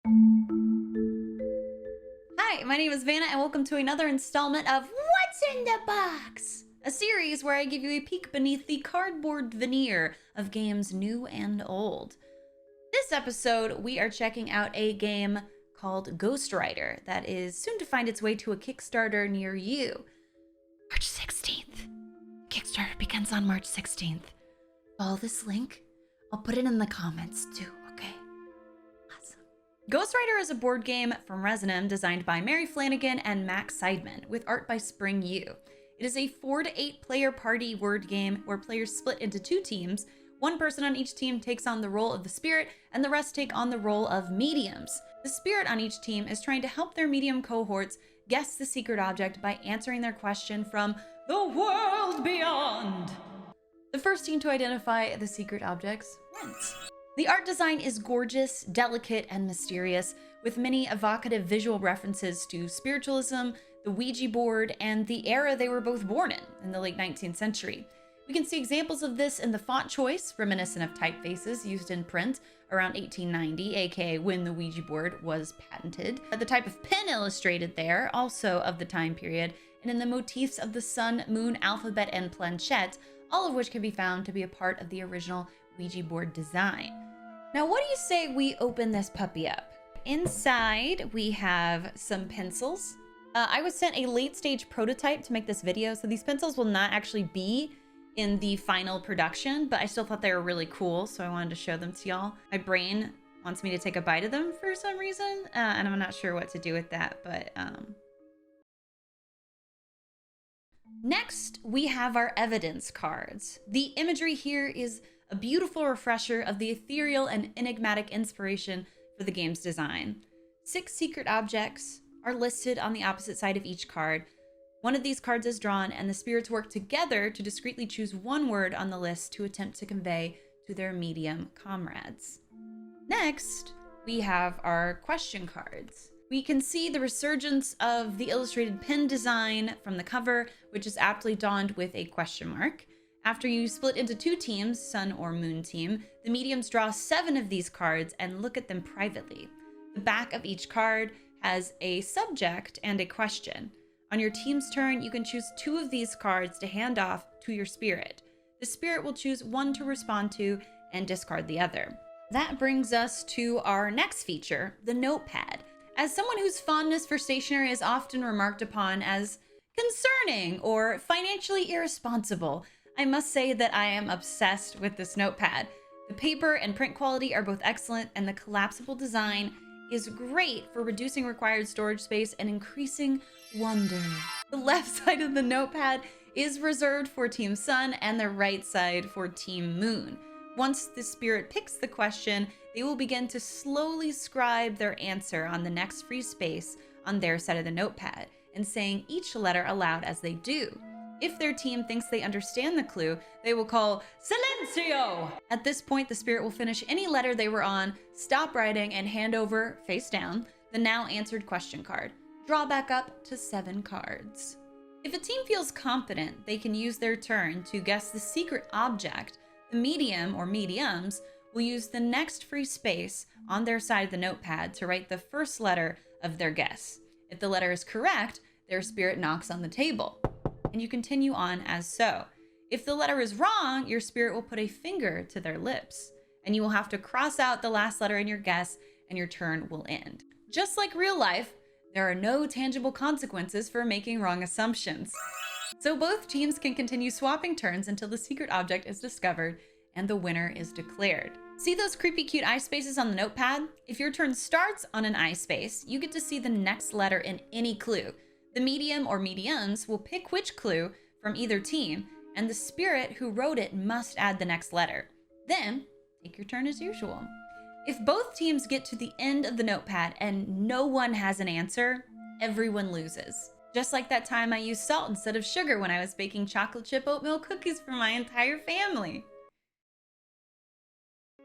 Hi, my name is Vanna and welcome to another installment of What's in the Box? A series where I give you a peek beneath the cardboard veneer of games new and old. This episode, we are checking out a game called Ghostwriter that is soon to find its way to a Kickstarter near you. March 16th. Kickstarter begins on March 16th. Follow this link. I'll put it in the comments too, okay? Awesome. Ghostwriter is a board game from Resonym designed by Mary Flanagan and Max Seidman with art by Spring U. It is a 4 to 8 player party word game where players split into 2 teams. One person on each team takes on the role of the spirit and the rest take on the role of mediums. The spirit on each team is trying to help their medium cohorts guess the secret object by answering their question from the world beyond. The first team to identify the secret objects wins. The art design is gorgeous, delicate, and mysterious, with many evocative visual references to spiritualism, the Ouija board, and the era they were both born in the late 19th century. We can see examples of this in the font choice, reminiscent of typefaces used in print around 1890, aka when the Ouija board was patented. The type of pen illustrated there, also of the time period, and in the motifs of the sun, moon, alphabet, and planchette, all of which can be found to be a part of the original Ouija board design. Now, what do you say we open this puppy up? Inside, we have some pencils. I was sent a late stage prototype to make this video, so these pencils will not actually be in the final production, but I still thought they were really cool, so I wanted to show them to y'all. My brain wants me to take a bite of them for some reason, and I'm not sure what to do with that, but Next, we have our evidence cards. The imagery here is a beautiful refresher of the ethereal and enigmatic inspiration for the game's design. 6 secret objects are listed on the opposite side of each card. One of these cards is drawn, and the spirits work together to discreetly choose one word on the list to attempt to convey to their medium comrades. Next, we have our question cards. We can see the resurgence of the illustrated pen design from the cover, which is aptly donned with a question mark. After you split into 2 teams, sun or moon team, the mediums draw 7 of these cards and look at them privately. The back of each card has a subject and a question. On your team's turn, you can choose 2 of these cards to hand off to your spirit. The spirit will choose one to respond to and discard the other. That brings us to our next feature, the Notepad. As someone whose fondness for stationery is often remarked upon as concerning or financially irresponsible, I must say that I am obsessed with this notepad. The paper and print quality are both excellent, and the collapsible design is great for reducing required storage space and increasing wonder. The left side of the notepad is reserved for Team Sun and the right side for Team Moon. Once the spirit picks the question, they will begin to slowly scribe their answer on the next free space on their side of the notepad, and saying each letter aloud as they do. If their team thinks they understand the clue, they will call Silencio! At this point, the spirit will finish any letter they were on, stop writing, and hand over, face down, the now answered question card. Draw back up to 7 cards. If a team feels confident, they can use their turn to guess the secret object. The medium or mediums will use the next free space on their side of the notepad to write the first letter of their guess. If the letter is correct, their spirit knocks on the table, and you continue on as so. If the letter is wrong, your spirit will put a finger to their lips, and you will have to cross out the last letter in your guess, and your turn will end. Just like real life, there are no tangible consequences for making wrong assumptions. So both teams can continue swapping turns until the secret object is discovered and the winner is declared. See those creepy cute eye spaces on the notepad? If your turn starts on an eye space, you get to see the next letter in any clue. The medium or mediums will pick which clue from either team, and the spirit who wrote it must add the next letter. Then, take your turn as usual. If both teams get to the end of the notepad and no one has an answer, everyone loses. Just like that time I used salt instead of sugar when I was baking chocolate chip oatmeal cookies for my entire family.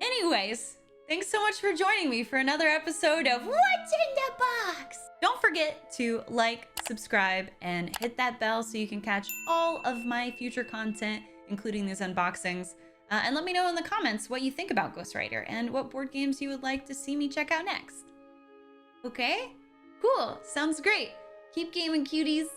Anyways, thanks so much for joining me for another episode of What's in the Box? Don't forget to like, subscribe, and hit that bell so you can catch all of my future content, including these unboxings. And let me know in the comments what you think about Ghostwriter and what board games you would like to see me check out next. Okay? Cool. Sounds great. Keep gaming, cuties.